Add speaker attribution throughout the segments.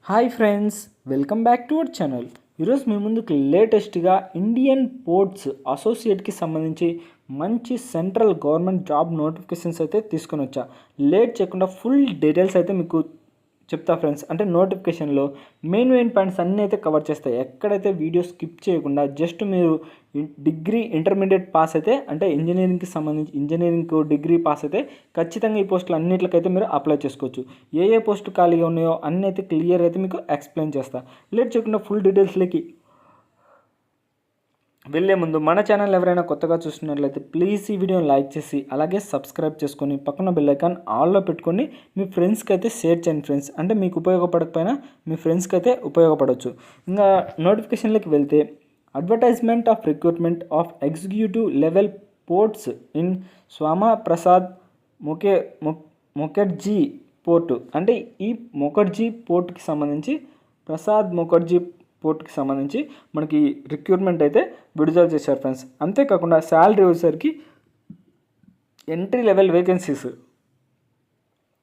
Speaker 1: Hi friends, welcome back to our channel. ఈరోజు మీ ముందుకు లేటెస్ట్గా ఇండియన్ పోర్ట్స్ అసోసియేట్కి సంబంధించి మంచి సెంట్రల్ గవర్నమెంట్ జాబ్ నోటిఫికేషన్స్ అయితే తీసుకొని వచ్చా. లేట్ చేయకుండా ఫుల్ డీటెయిల్స్ అయితే మీకు చెప్తా ఫ్రెండ్స్. అంటే నోటిఫికేషన్లో మెయిన్ పాయింట్స్ అన్నీ అయితే కవర్ చేస్తాయి. ఎక్కడైతే వీడియో స్కిప్ చేయకుండా జస్ట్ మీరు డిగ్రీ ఇంటర్మీడియట్ పాస్ అయితే, అంటే ఇంజనీరింగ్కి సంబంధించి ఇంజనీరింగ్ డిగ్రీ పాస్ అయితే ఖచ్చితంగా ఈ పోస్టులు అన్నింటికైతే మీరు అప్లై చేసుకోవచ్చు. ఏ పోస్టు ఖాళీగా ఉన్నాయో అన్నీ అయితే క్లియర్ అయితే మీకు ఎక్స్ప్లెయిన్ చేస్తా. లేట్ చేయకుండా ఫుల్ డీటెయిల్స్లోకి వెళ్ళే ముందు మన ఛానల్ ఎవరైనా కొత్తగా చూస్తున్నట్లయితే ప్లీజ్ ఈ వీడియోని లైక్ చేసి అలాగే సబ్స్క్రైబ్ చేసుకొని పక్కన బెల్ ఐకాన్ ఆల్లో పెట్టుకొని మీ ఫ్రెండ్స్కి అయితే షేర్ చేయండి ఫ్రెండ్స్. అంటే మీకు ఉపయోగపడకపోయినా మీ ఫ్రెండ్స్కి అయితే ఉపయోగపడవచ్చు. ఇంకా నోటిఫికేషన్లోకి వెళ్తే advertisement of recruitment of executive level ports in Shyama Prasad Mukherjee port. అంటే ఈ ముఖర్జీ పోర్టుకి సంబంధించి ప్రసాద్ ముఖర్జీ పోర్ట్కి సంబంధించి మనకి రిక్రూట్మెంట్ అయితే విడుదల చేశారు ఫ్రెండ్స్. అంతేకాకుండా శాలరీ వచ్చేసరికి ఎంట్రీ లెవెల్ వేకెన్సీస్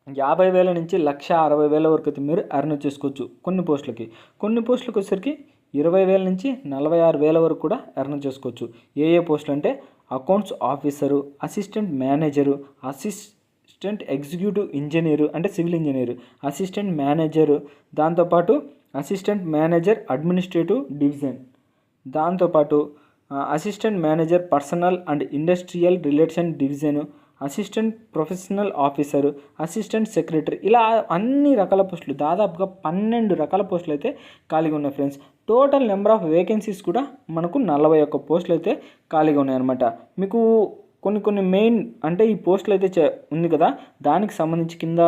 Speaker 1: 50,000 నుంచి 1,60,000 వరకు అయితే మీరు ఎర్న్ చేసుకోవచ్చు కొన్ని పోస్టులకు వచ్చేసరికి 20,000 నుంచి 46,000 వరకు కూడా ఎర్న్ చేసుకోవచ్చు. ఏ పోస్టులు అంటే accounts officer, assistant manager, assistant executive engineer అంటే సివిల్ ఇంజనీరు, అసిస్టెంట్ మేనేజరు, దాంతోపాటు అసిస్టెంట్ మేనేజర్ అడ్మినిస్ట్రేటివ్ డివిజన్, దాంతోపాటు assistant manager personal and industrial relation division, assistant professional officer, assistant secretary, ఇలా అన్ని రకాల పోస్టులు దాదాపుగా 12 రకాల పోస్టులు అయితే ఖాళీగా ఉన్నాయి friends. Total number of vacancies కూడా మనకు 41 పోస్టులు అయితే ఖాళీగా ఉన్నాయన్నమాట. మీకు కొన్ని మెయిన్ అంటే ఈ పోస్టులు అయితే ఉంది కదా, దానికి సంబంధించి కింద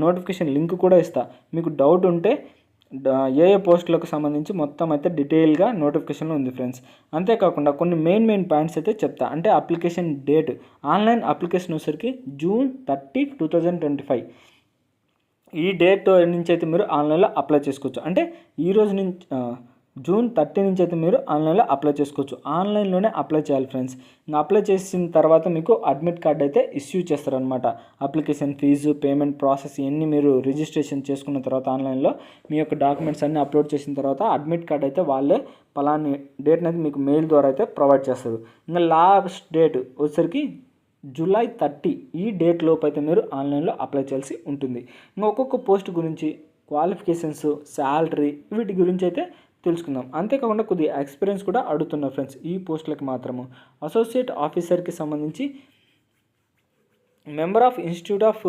Speaker 1: నోటిఫికేషన్ లింక్ కూడా ఇస్తా. మీకు డౌట్ ఉంటే పోస్టులకు సంబంధించి మొత్తం అయితే డీటెయిల్గా నోటిఫికేషన్లో ఉంది ఫ్రెండ్స్. అంతేకాకుండా కొన్ని మెయిన్ పాయింట్స్ అయితే చెప్తా. అంటే అప్లికేషన్ డేట్, ఆన్లైన్ అప్లికేషన్ వచ్చేసరికి June 30, 2025 ఈ డేట్ నుంచి అయితే మీరు ఆన్లైన్లో అప్లై చేసుకోవచ్చు. అంటే ఈ రోజు నుంచి June 30 నుంచి అయితే మీరు ఆన్లైన్లో అప్లై చేసుకోవచ్చు. ఆన్లైన్లోనే అప్లై చేయాలి ఫ్రెండ్స్. ఇంకా అప్లై చేసిన తర్వాత మీకు అడ్మిట్ కార్డ్ అయితే ఇష్యూ చేస్తారనమాట. అప్లికేషన్ ఫీజు, పేమెంట్ ప్రాసెస్ ఇవన్నీ మీరు రిజిస్ట్రేషన్ చేసుకున్న తర్వాత ఆన్లైన్లో మీ యొక్క డాక్యుమెంట్స్ అన్నీ అప్లోడ్ చేసిన తర్వాత అడ్మిట్ కార్డ్ అయితే వాళ్ళే పలాని డేట్ని అయితే మీకు మెయిల్ ద్వారా అయితే ప్రొవైడ్ చేస్తారు. ఇంకా లాస్ట్ డేట్ వచ్చేసరికి July 30 ఈ డేట్ లోపు అయితే మీరు ఆన్లైన్లో అప్లై చేయాల్సి ఉంటుంది. ఇంకా ఒక్కొక్క పోస్ట్ గురించి క్వాలిఫికేషన్స్, శాలరీ వీటి గురించి అయితే తెలుసుకుందాం. అంతేకాకుండా కొద్దిగా ఎక్స్పీరియన్స్ కూడా అడుగుతున్నారు ఫ్రెండ్స్ ఈ పోస్టులకి మాత్రము. అసోసియేట్ ఆఫీసర్కి సంబంధించి member of institute of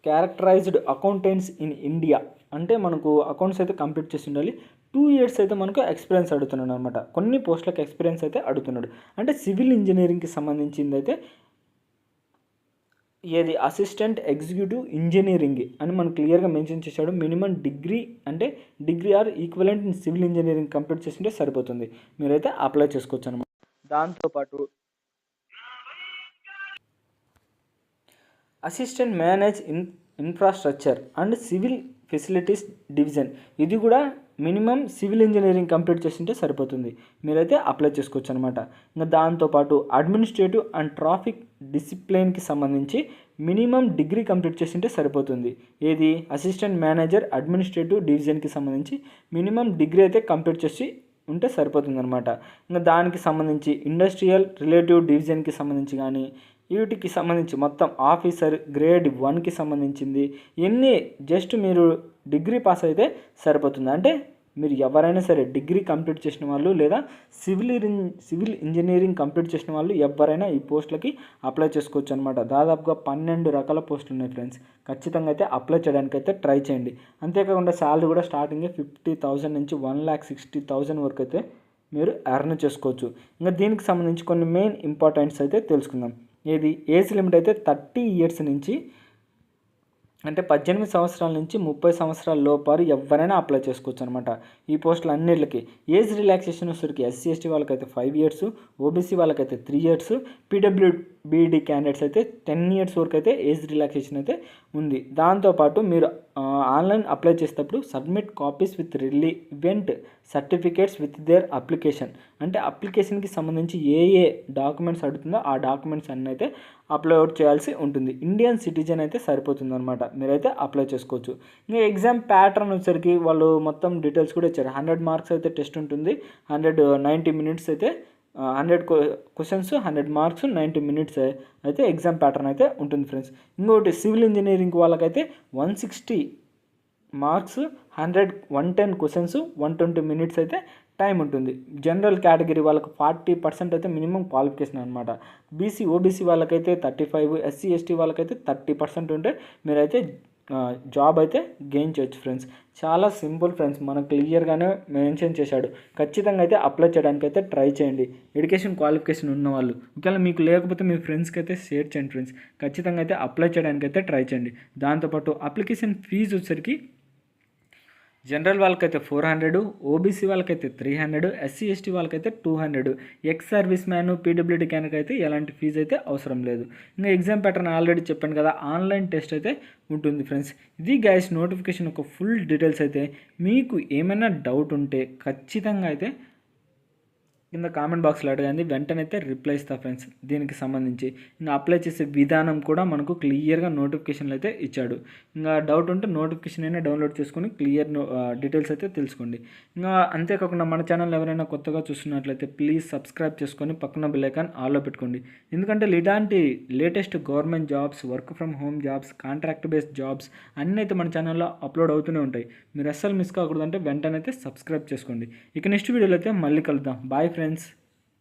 Speaker 1: characterised accountants in India, అంటే మనకు అకౌంట్స్ అయితే కంప్లీట్ చేసి ఉండాలి. 2 years అయితే మనకు ఎక్స్పీరియన్స్ అడుగుతున్నాడు అనమాట. కొన్ని పోస్టులకు ఎక్స్పీరియన్స్ అయితే అడుగుతున్నాడు. అంటే సివిల్ ఇంజనీరింగ్కి సంబంధించింది అయితే ఏది అసిస్టెంట్ ఎగ్జిక్యూటివ్ ఇంజనీరింగ్ అని మనకు క్లియర్గా మెన్షన్ చేశాడు. మినిమం డిగ్రీ అంటే degree or equivalent in civil engineering complete చేసింటే సరిపోతుంది, మీరైతే అప్లై చేసుకోవచ్చు అనమాట. దాంతోపాటు assistant manage infrastructure and civil facilities division, ఇది కూడా మినిమం సివిల్ ఇంజనీరింగ్ కంప్లీట్ చేసింటే సరిపోతుంది, మీరైతే అప్లై చేసుకోవచ్చు అనమాట. ఇంకా దాంతోపాటు అడ్మినిస్ట్రేటివ్ అండ్ ట్రాఫిక్ డిసిప్లిన్కి సంబంధించి మినిమం డిగ్రీ కంప్లీట్ చేసింటే సరిపోతుంది. ఏది అసిస్టెంట్ మేనేజర్ అడ్మినిస్ట్రేటివ్ డివిజన్కి సంబంధించి మినిమం డిగ్రీ అయితే కంప్లీట్ చేసి ఉంటే సరిపోతుంది అనమాట. ఇంకా దానికి సంబంధించి ఇండస్ట్రియల్ రిలేటివ్ డివిజన్కి సంబంధించి కానీ వీటికి సంబంధించి మొత్తం ఆఫీసర్ గ్రేడ్ 1కి సంబంధించింది ఎన్ని జస్ట్ మీరు డిగ్రీ పాస్ అయితే సరిపోతుంది. అంటే మీరు ఎవరైనా సరే డిగ్రీ కంప్లీట్ చేసిన వాళ్ళు లేదా సివిల్ ఇంజనీరింగ్ కంప్లీట్ చేసిన వాళ్ళు ఎవరైనా ఈ పోస్టులకి అప్లై చేసుకోవచ్చు అనమాట. దాదాపుగా 12 రకాల పోస్టులు ఉన్నాయి ఫ్రెండ్స్. ఖచ్చితంగా అయితే అప్లై చేయడానికి అయితే ట్రై చేయండి. అంతేకాకుండా శాలరీ కూడా స్టార్టింగ్ 50,000 నుంచి 1,60,000 వరకు అయితే మీరు ఎర్న్ చేసుకోవచ్చు. ఇంకా దీనికి సంబంధించి కొన్ని మెయిన్ ఇంపార్టెంట్స్ అయితే తెలుసుకుందాం. ఏజ్ లిమిట్ అయితే 30 years నుంచి అంటే 18 సంవత్సరాల నుంచి 30 సంవత్సరాల లోపారు ఎవరైనా అప్లై చేసుకోవచ్చు అనమాట ఈ పోస్టులు అన్నిటికి. ఏజ్ రిలాక్సేషన్ వచ్చేసరికి SC ST వాళ్ళకైతే 5 years, OBC వాళ్ళకైతే 3 years, బీఈడి క్యాండిడేట్స్ అయితే 10 ఇయర్స్ వరకు అయితే ఏజ్ రిలాక్సేషన్ అయితే ఉంది. దాంతోపాటు మీరు ఆన్లైన్ అప్లై చేసేటప్పుడు submit copies with relevant certificates with their application, అంటే అప్లికేషన్కి సంబంధించి ఏ డాక్యుమెంట్స్ అడుగుతుందో ఆ డాక్యుమెంట్స్ అన్నీ అయితే అప్లోడ్ చేయాల్సి ఉంటుంది. ఇండియన్ సిటిజన్ అయితే సరిపోతుంది అనమాట, మీరైతే అప్లై చేసుకోవచ్చు. ఇంకా ఎగ్జామ్ ప్యాటర్న్ వచ్చేసరికి వాళ్ళు మొత్తం డీటెయిల్స్ కూడా ఇచ్చారు. 100 మార్క్స్ అయితే టెస్ట్ ఉంటుంది, 190 మినిట్స్ అయితే 100 క్వశ్చన్స్ 100 మార్క్స్ 90 మినిట్స్ అయితే ఎగ్జామ్ ప్యాటర్న్ అయితే ఉంటుంది ఫ్రెండ్స్. ఇంకోటి సివిల్ ఇంజనీరింగ్ వాళ్ళకైతే 160 మార్క్స్ 110 క్వశ్చన్స్ 120 మినిట్స్ అయితే టైం ఉంటుంది. జనరల్ కేటగిరీ వాళ్ళకి 40% అయితే మినిమం క్వాలిఫికేషన్ అనమాట. బీసీ ఓబీసీ వాళ్ళకైతే 35, ఎస్సీ ఎస్టీ వాళ్ళకైతే 30% ఉంటే మీరైతే జాబ్ అయితే గెయిన్ చేయొచ్చు ఫ్రెండ్స్. చాలా సింపుల్ ఫ్రెండ్స్, మనకు క్లియర్గానే మెన్షన్ చేశాడు. ఖచ్చితంగా అయితే అప్లై చేయడానికి అయితే ట్రై చేయండి. ఎడ్యుకేషన్ క్వాలిఫికేషన్ ఉన్నవాళ్ళు, ఒకవేళ మీకు లేకపోతే మీ ఫ్రెండ్స్కి అయితే షేర్ చేయండి ఫ్రెండ్స్. ఖచ్చితంగా అయితే అప్లై చేయడానికి అయితే ట్రై చేయండి. దాంతోపాటు అప్లికేషన్ ఫీజు వచ్చేసరికి జనరల్ వాళ్ళకైతే 400, ఓబీసీ వాళ్ళకైతే 300, ఎస్సీ ఎస్టీ వాళ్ళకైతే 200, ex service man PWD candidate అయితే ఎలాంటి ఫీజు అయితే అవసరం లేదు. ఇంకా ఎగ్జామ్ ప్యాటర్న్ ఆల్రెడీ చెప్పాను కదా, ఆన్లైన్ టెస్ట్ అయితే ఉంటుంది ఫ్రెండ్స్. ఇది గైస్ నోటిఫికేషన్ ఒక ఫుల్ డీటెయిల్స్ అయితే. మీకు ఏమైనా డౌట్ ఉంటే ఖచ్చితంగా అయితే కింద కామెంట్ బాక్స్లో అడగండి, వెంటనే అయితే రిప్లై ఇస్తా ఫ్రెండ్స్. దీనికి సంబంధించి ఇంకా అప్లై చేసే విధానం కూడా మనకు క్లియర్గా నోటిఫికేషన్లు అయితే ఇచ్చాడు. ఇంకా డౌట్ ఉంటే నోటిఫికేషన్ అయినా డౌన్లోడ్ చేసుకొని క్లియర్ డీటెయిల్స్ అయితే తెలుసుకోండి. ఇంకా అంతేకాకుండా మన ఛానల్ ఎవరైనా కొత్తగా చూస్తున్నట్లయితే ప్లీజ్ సబ్స్క్రైబ్ చేసుకొని పక్కన బెల్ ఐకాన్ ఆల్లో పెట్టుకోండి. ఎందుకంటే ఇలాంటి latest government jobs, work from home jobs, contract based jobs అన్నీ అయితే మన ఛానల్లో అప్లోడ్ అవుతూనే ఉంటాయి. మీరు అస్సలు మిస్ కాకూడదంటే వెంటనే అయితే సబ్స్క్రైబ్ చేసుకోండి. ఇక నెక్స్ట్ వీడియోలో అయితే మళ్ళీ కలుద్దాం. Bye friends.